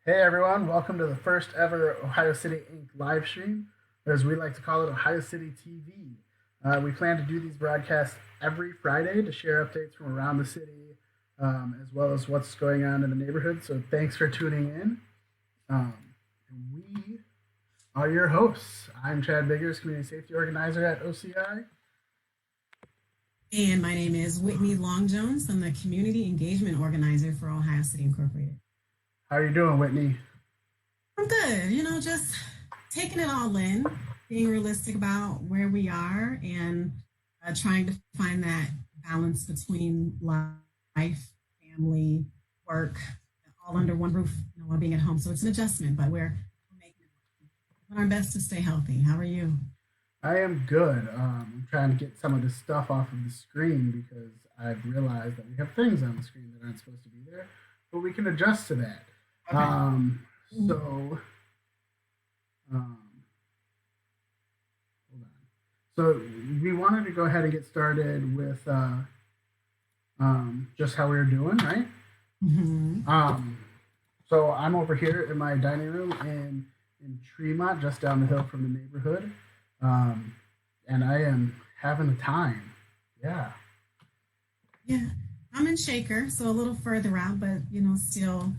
Hey everyone, welcome to the first ever Ohio City Inc. live stream, or as we like to call it, Ohio City TV. We plan to do these broadcasts every Friday to share updates from around the city, as well as what's going on in the neighborhood. So thanks for tuning in. Um, we are your hosts. I'm Chad Biggers, Community Safety Organizer at OCI. And my name is Whitney Long Jones. I'm the Community Engagement Organizer for Ohio City Incorporated. How are you doing, Whitney? I'm good, just taking it all in, being realistic about where we are and trying to find that balance between life, family, work, all under one roof, while being at home. So it's an adjustment, but we're making it. Doing our best to stay healthy. How are you? I am good. I'm trying to get some of this stuff off of the screen because I've realized that we have things on the screen that aren't supposed to be there, but we can adjust to that. Okay. So, hold on. So we wanted to go ahead and get started with just how we were doing, right? So I'm over here in my dining room in Tremont, just down the hill from the neighborhood, and I am having a time. Yeah. Yeah, I'm in Shaker, so a little further out, but still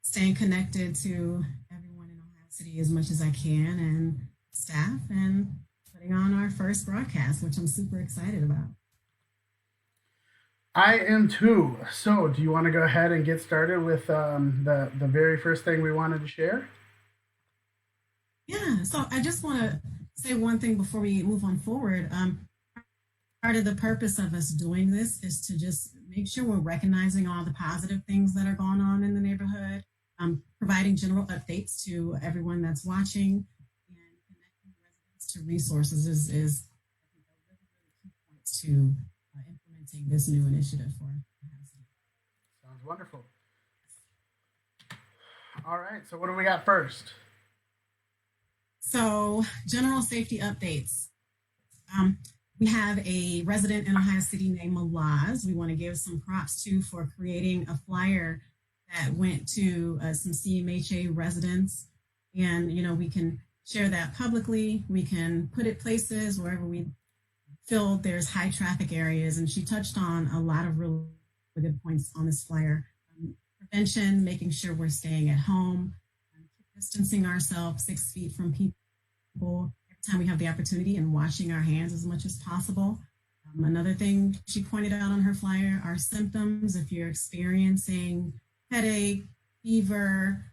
staying connected to everyone in Ohio City as much as I can and staff and putting on our first broadcast, which I'm super excited about. I am too. So, do you want to go ahead and get started with the very first thing we wanted to share? Yeah, so I just want to say one thing before we move on forward. Part of the purpose of us doing this is to just make sure we're recognizing all the positive things that are going on in the neighborhood, providing general updates to everyone that's watching, and connecting residents to resources is I think, a really, really key points to implementing this new initiative for housing. Sounds wonderful. All right, so what do we got first? So, general safety updates. We have a resident in Ohio City named Malaz. We want to give some props to for creating a flyer that went to some CMHA residents. And, we can share that publicly. We can put it places wherever we feel there's high traffic areas. And she touched on a lot of really good points on this flyer. Prevention, making sure we're staying at home, distancing ourselves 6 feet from people every time we have the opportunity, and washing our hands as much as possible. Another thing she pointed out on her flyer are symptoms. If you're experiencing headache, fever,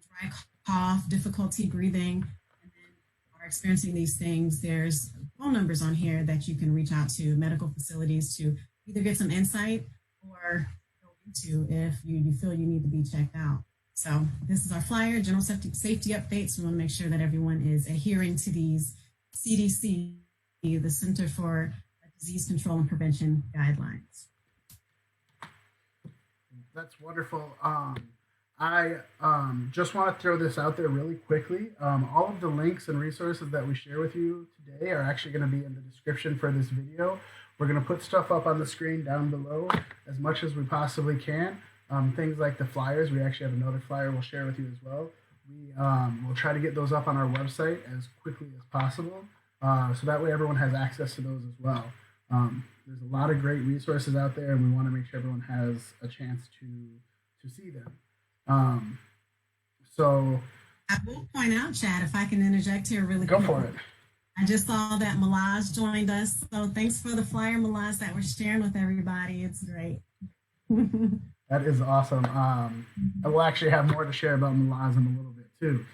dry cough, difficulty breathing, and then are experiencing these things, there's phone numbers on here that you can reach out to medical facilities to either get some insight or go into if you feel you need to be checked out. So this is our flyer, general safety updates. We want to make sure that everyone is adhering to these CDC, the Center for Disease Control and Prevention guidelines. That's wonderful. I just want to throw this out there really quickly. All of the links and resources that we share with you today are actually going to be in the description for this video. We're going to put stuff up on the screen down below as much as we possibly can. Things like the flyers, we actually have another flyer we'll share with you as well. We'll try to get those up on our website as quickly as possible, so that way everyone has access to those as well. There's a lot of great resources out there, and we want to make sure everyone has a chance to see them. So I will point out, Chad, if I can interject here really go quick. for it. I just saw that Malaz joined us, so thanks for the flyer, Malaz, that we're sharing with everybody. It's great. That is awesome. I will actually have more to share about Malaz in a little bit too.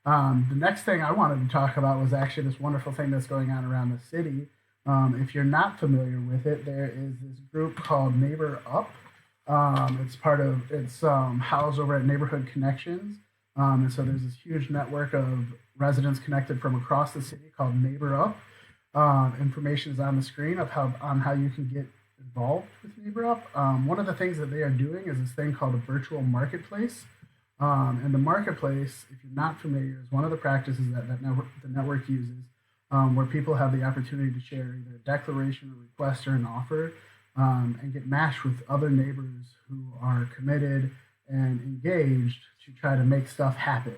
The next thing I wanted to talk about was actually this wonderful thing that's going on around the city. If you're not familiar with it, there is this group called Neighbor Up. It's housed over at Neighborhood Connections. And so there's this huge network of residents connected from across the city called Neighbor Up. Information is on the screen on how you can get involved with Neighbor Up. One of the things that they are doing is this thing called a virtual marketplace. And the marketplace, if you're not familiar, is one of the practices that the network uses, where people have the opportunity to share either a declaration, a request, or an offer, and get matched with other neighbors who are committed and engaged to try to make stuff happen.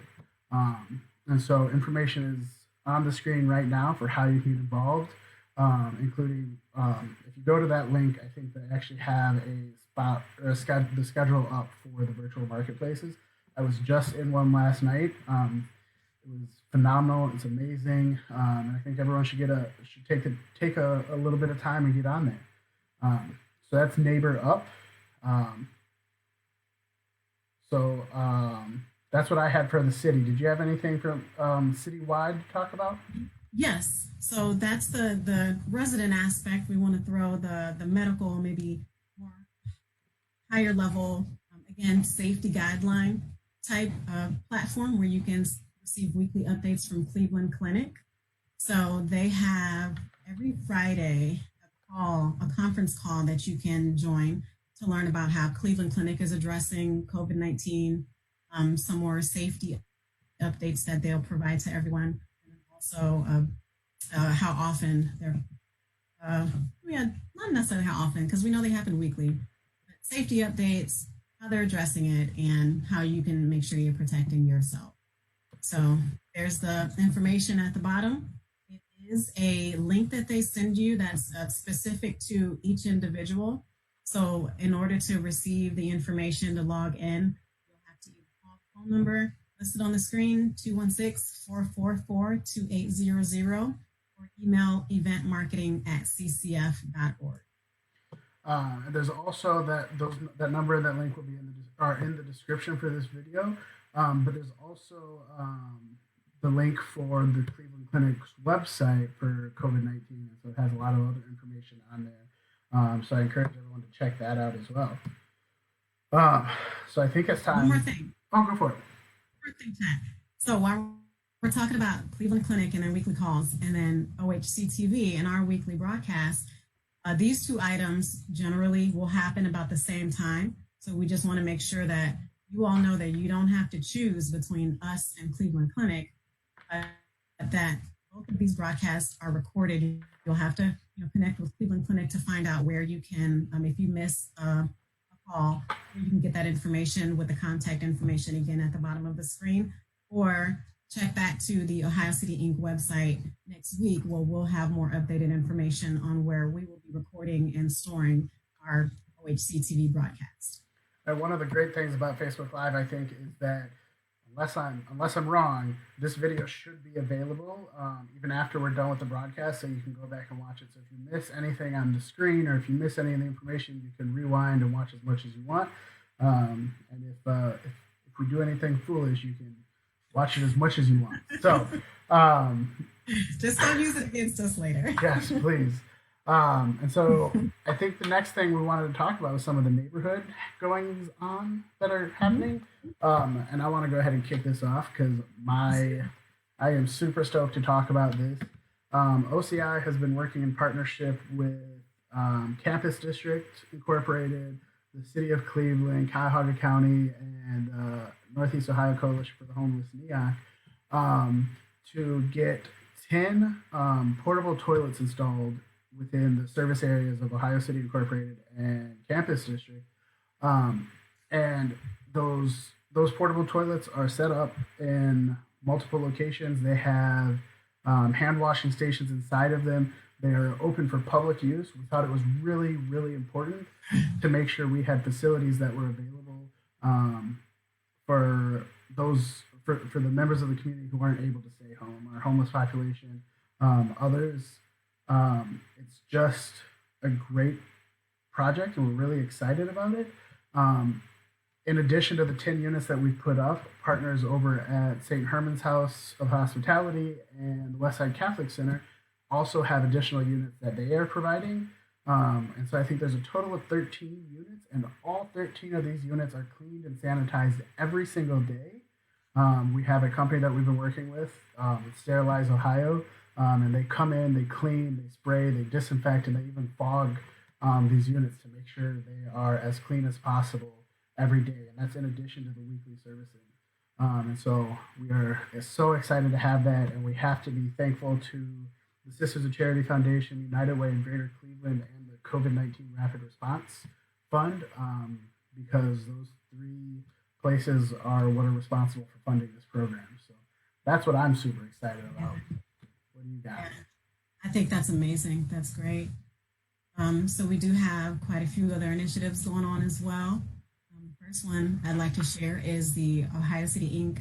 And so information is on the screen right now for how you can get involved, including if you go to that link, I think they actually have a spot or the schedule up for the virtual marketplaces. I was just in one last night. It was phenomenal. It's amazing, and I think everyone should take a little bit of time and get on there. So that's Neighbor Up. Um, that's what I had for the city. Did you have anything from citywide to talk about? Yes. So that's the resident aspect. We want to throw the medical, maybe more higher level, again, safety guideline type platform where you can receive weekly updates from Cleveland Clinic. So they have every Friday a conference call that you can join to learn about how Cleveland Clinic is addressing COVID-19, some more safety updates that they'll provide to everyone, and also how often not necessarily how often, because we know they happen weekly, but safety updates, how they're addressing it, and how you can make sure you're protecting yourself. So there's the information at the bottom. It is a link that they send you that's specific to each individual. So in order to receive the information to log in, you'll have to either call the phone number listed on the screen, 216-444-2800, or email eventmarketing@ccf.org. There's also that number and that link will be in the description for this video. But there's also the link for the Cleveland Clinic's website for COVID-19. So it has a lot of other information on there. So I encourage everyone to check that out as well. So I think it's time. One more thing. Oh, go for it. One more thing, Chad. So while we're talking about Cleveland Clinic and their weekly calls, and then OHC-TV and our weekly broadcast, these two items generally will happen about the same time. So we just want to make sure that you all know that you don't have to choose between us and Cleveland Clinic, that both of these broadcasts are recorded. You'll have to connect with Cleveland Clinic to find out where you can, if you miss a call, you can get that information with the contact information again at the bottom of the screen, or check back to the Ohio City Inc. website next week where we'll have more updated information on where we will be recording and storing our OHC-TV broadcast. And one of the great things about Facebook Live, I think, is that unless I'm wrong, this video should be available even after we're done with the broadcast, so you can go back and watch it. So if you miss anything on the screen, or if you miss any of the information, you can rewind and watch as much as you want. And if we do anything foolish, you can watch it as much as you want. So just don't use it against us later. Yes, please. And so I think the next thing we wanted to talk about was some of the neighborhood goings on that are happening. And I want to go ahead and kick this off because I am super stoked to talk about this. OCI has been working in partnership with Campus District Incorporated, the City of Cleveland, Cuyahoga County, and Northeast Ohio Coalition for the Homeless, NEOC, to get 10 portable toilets installed within the service areas of Ohio City Incorporated and Campus District. And those portable toilets are set up in multiple locations. They have hand washing stations inside of them. They are open for public use. We thought it was really, really important to make sure we had facilities that were available for the members of the community who aren't able to stay home, our homeless population, others. It's just a great project, and we're really excited about it. In addition to the 10 units that we put up, partners over at St. Herman's House of Hospitality and the Westside Catholic Center also have additional units that they are providing. And so I think there's a total of 13 units, and all 13 of these units are cleaned and sanitized every single day. We have a company that we've been working with, Sterilize Ohio, and they come in, they clean, they spray, they disinfect, and they even fog these units to make sure they are as clean as possible every day. And that's in addition to the weekly servicing. And so we are so excited to have that, and we have to be thankful to the Sisters of Charity Foundation, United Way in Greater Cleveland, and the COVID-19 Rapid Response Fund, because those three places are what are responsible for funding this program. So that's what I'm super excited about. What do you got? Yeah, I think that's amazing. That's great. So we do have quite a few other initiatives going on as well. The first one I'd like to share is the Ohio City Inc.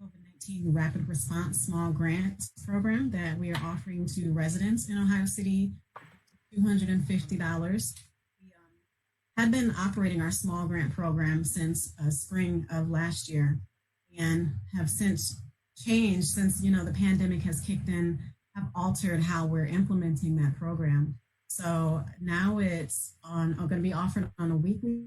COVID-19 Rapid Response Small Grant Program that we are offering to residents in Ohio City, $250. We had been operating our small grant program since spring of last year and have since changed since, the pandemic has kicked in, have altered how we're implementing that program. So now it's going to be offered on a weekly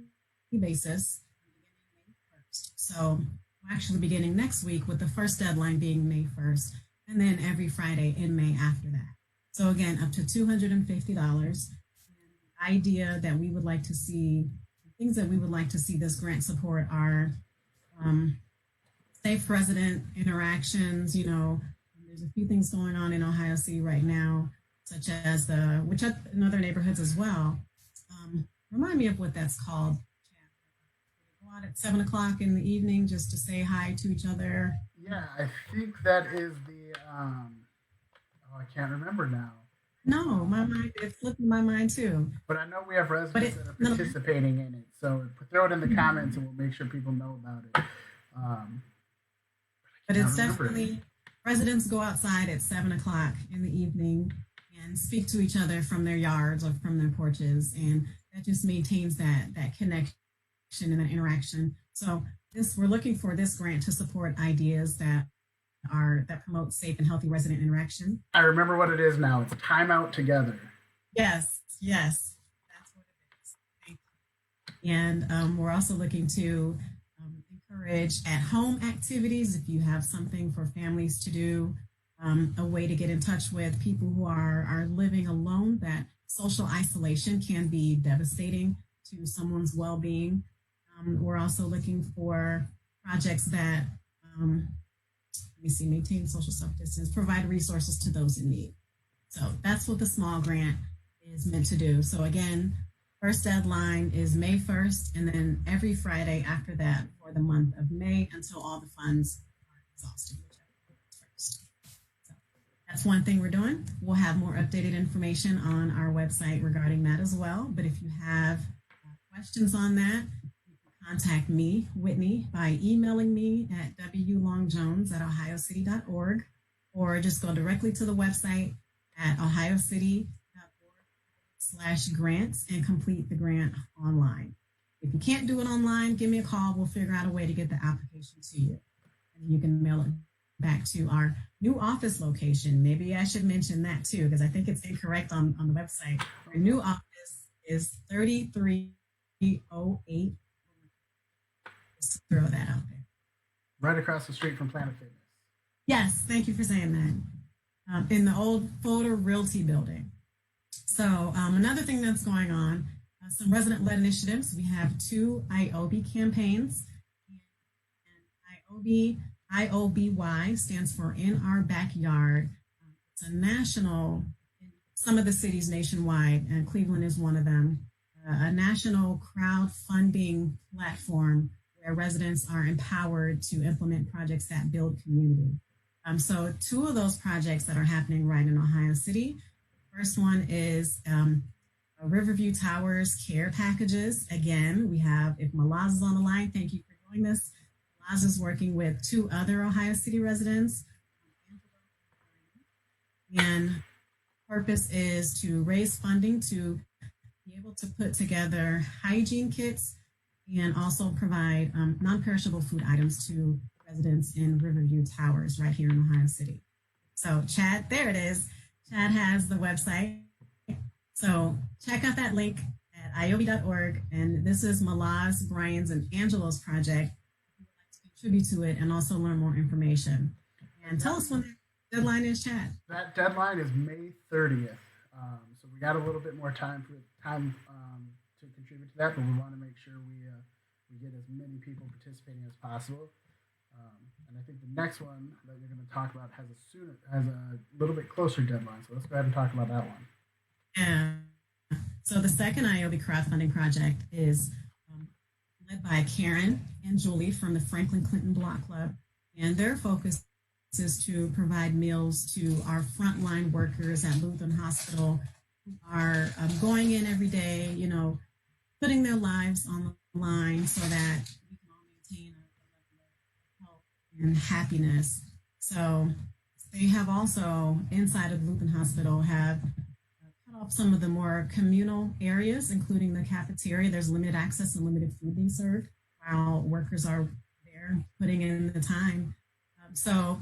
basis, beginning May 1st. So we're actually beginning next week with the first deadline being May 1st, and then every Friday in May after that. So again, up to $250. And the idea that we would like to see, things that we would like to see this grant support are safe resident interactions. There's a few things going on in Ohio City right now, such as which in other neighborhoods as well. Remind me of what that's called. Go out at 7 o'clock in the evening just to say hi to each other. Yeah, I think that is the. I can't remember now. No, my mind, it slipped my mind too. But I know we have residents that are participating in it. So throw it in the comments and we'll make sure people know about it. But it's definitely, residents go outside at 7 o'clock in the evening and speak to each other from their yards or from their porches. And that just maintains that connection and that interaction. So we're looking for this grant to support ideas that promote safe and healthy resident interaction. I remember what it is now. It's time out together. Yes, that's what it is. Thank you. And we're also looking to encourage at-home activities. If you have something for families to do, a way to get in touch with people who are living alone, that social isolation can be devastating to someone's well-being. We're also looking for projects that maintain social self-distance, provide resources to those in need. So that's what the small grant is meant to do. So again, first deadline is May 1st, and then every Friday after that for the month of May until all the funds are exhausted, whichever first. So that's one thing we're doing. We'll have more updated information on our website regarding that as well. But if you have questions on that, contact me, Whitney, by emailing me at wlongjones@ohiocity.org, or just go directly to the website at ohiocity.org/grants and complete the grant online. If you can't do it online, give me a call. We'll figure out a way to get the application to you. And you can mail it back to our new office location. Maybe I should mention that too, because I think it's incorrect on the website. Our new office is 3308. Just to throw that out there. Right across the street from Planet Fitness. Yes, thank you for saying that. In the old Folder Realty building. So another thing that's going on, some resident-led initiatives. We have 2 IOB campaigns. And IOBY stands for In Our Backyard. It's a national, in some of the cities nationwide, and Cleveland is one of them, a national crowdfunding platform where residents are empowered to implement projects that build community. So 2 of those projects that are happening right in Ohio City. First one is Riverview Towers care packages. Again, we have, if Malaz is on the line, thank you for doing this. Malaz is working with 2 other Ohio City residents. And purpose is to raise funding to be able to put together hygiene kits and also provide non-perishable food items to residents in Riverview Towers right here in Ohio City. So Chad, there it is. Chad has the website. So check out that link at iob.org. And this is Malaz, Brian's, and Angelo's project. If you would like to contribute to it and also learn more information. And tell us when the deadline is, Chad. That deadline is May 30th. So we got a little bit more time to contribute to that, but we want to make sure we get as many people participating as possible. And I think the next one that you're going to talk about has a little bit closer deadline. So let's go ahead and talk about that one. Yeah. So the second IOB crowdfunding project is led by Karen and Julie from the Franklin Clinton Block Club. And their focus is to provide meals to our frontline workers at Lutheran Hospital who are going in every day, putting their lives on the line so that we can all maintain a level of health and happiness. So they have also, inside of Lutheran Hospital, have cut off some of the more communal areas, including the cafeteria. There's limited access and limited food being served while workers are there putting in the time. So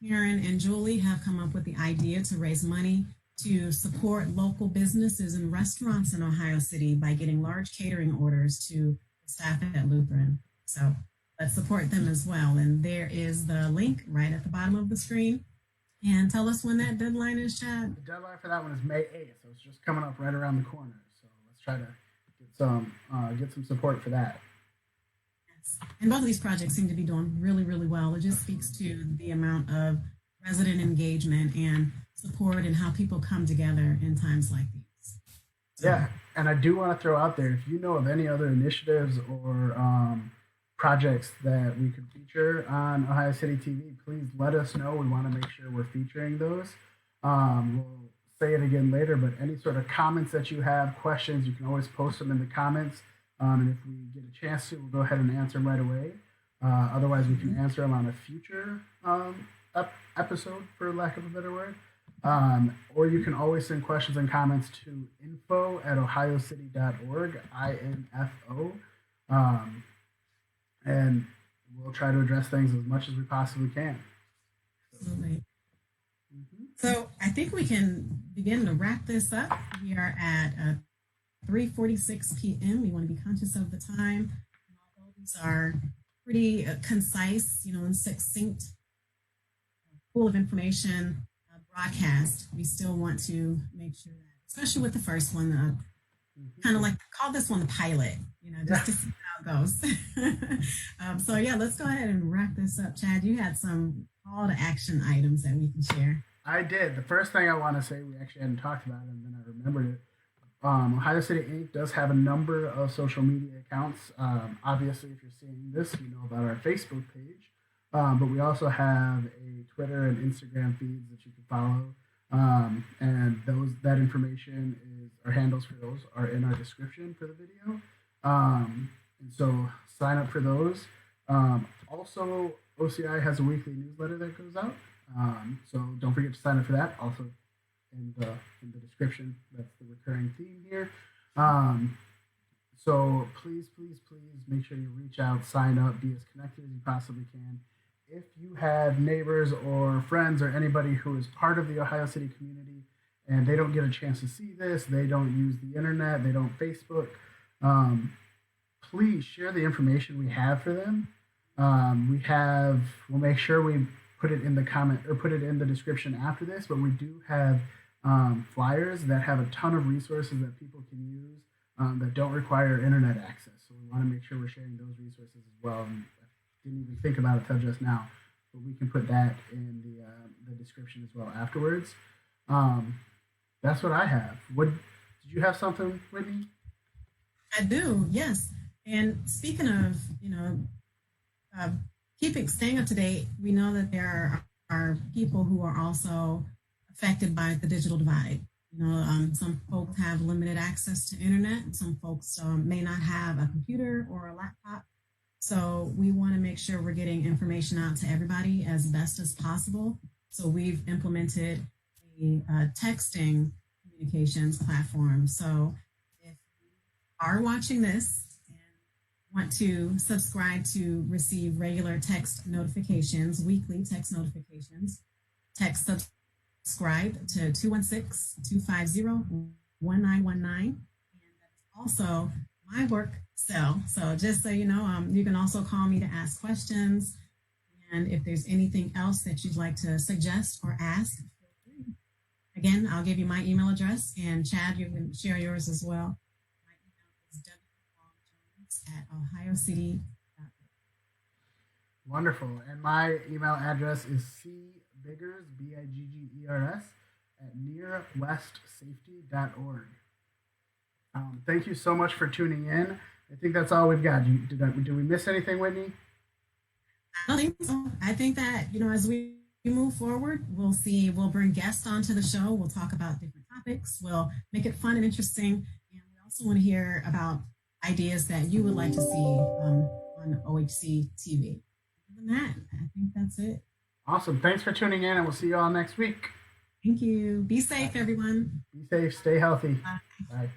Karen and Julie have come up with the idea to raise money to support local businesses and restaurants in Ohio City by getting large catering orders to the staff at Lutheran. So let's support them as well. And there is the link right at the bottom of the screen. And tell us when that deadline is, Chad. The deadline for that one is May 8th, so it's just coming up right around the corner. So let's try to get some support for that. Yes. And both of these projects seem to be doing really, really well. It just speaks to the amount of resident engagement and support and how people come together in times like these. So, yeah, and I do want to throw out there, if you know of any other initiatives or projects that we could feature on Ohio City TV, please let us know. We want to make sure we're featuring those. We'll say it again later, but any sort of comments that you have, questions, you can always post them in the comments. And if we get a chance to, we'll go ahead and answer them right away. Otherwise, we can answer them on a future episode, for lack of a better word. Or you can always send questions and comments to info@ohiocity.org, info. And we'll try to address things as much as we possibly can. Absolutely. So I think we can begin to wrap this up. We are at 3:46 p.m. We want to be conscious of the time. And although these are pretty concise, and succinct, full of information broadcast, we still want to make sure that, especially with the first one, kind of like call this one the pilot, just to see how it goes. So yeah, let's go ahead and wrap this up. Chad, you had some call to action items that we can share. I did. The first thing I want to say, we actually hadn't talked about it, and then I remembered it. Ohio City Inc. does have a number of social media accounts. Obviously, if you're seeing this, you know about our Facebook page. But we also have a Twitter and Instagram feeds that you can follow. And that information our handles for those are in our description for the video. And so sign up for those. Also, OCI has a weekly newsletter that goes out. So don't forget to sign up for that. Also in the description, that's the recurring theme here. So please make sure you reach out, sign up, be as connected as you possibly can. If you have neighbors or friends or anybody who is part of the Ohio City community and they don't get a chance to see this, they don't use the internet, they don't Facebook, please share the information we have for them. We'll make sure we put it in the comment or put it in the description after this, but we do have flyers that have a ton of resources that people can use that don't require internet access. So we want to make sure we're sharing those resources as well. And I didn't even think about it till just now, but we can put that in the description as well afterwards. That's what I have. Did you have something, Whitney? I do, yes. And speaking of, staying up to date, we know that there are people who are also affected by the digital divide. Some folks have limited access to internet. Some folks may not have a computer or a laptop. So we want to make sure we're getting information out to everybody as best as possible. So we've implemented a texting communications platform. So if you are watching this and want to subscribe to receive regular text notifications, weekly text notifications, text subscribe to 216-250-1919. And that's also my work cell. So just so you know, you can also call me to ask questions. And if there's anything else that you'd like to suggest or ask, feel free. Again, I'll give you my email address, and Chad, you can share yours as well. My email is wjones@ohiocity.org. Wonderful. And my email address is cbiggers, Biggers, @nearwestsafety.org. Thank you so much for tuning in. I think that's all we've got. Did we miss anything, Whitney? I don't think so. I think that, as we move forward, we'll bring guests onto the show. We'll talk about different topics. We'll make it fun and interesting. And we also want to hear about ideas that you would like to see on OHC-TV. Other than that, I think that's it. Awesome. Thanks for tuning in, and we'll see you all next week. Thank you. Be safe, everyone. Be safe. Stay healthy. Bye. Bye.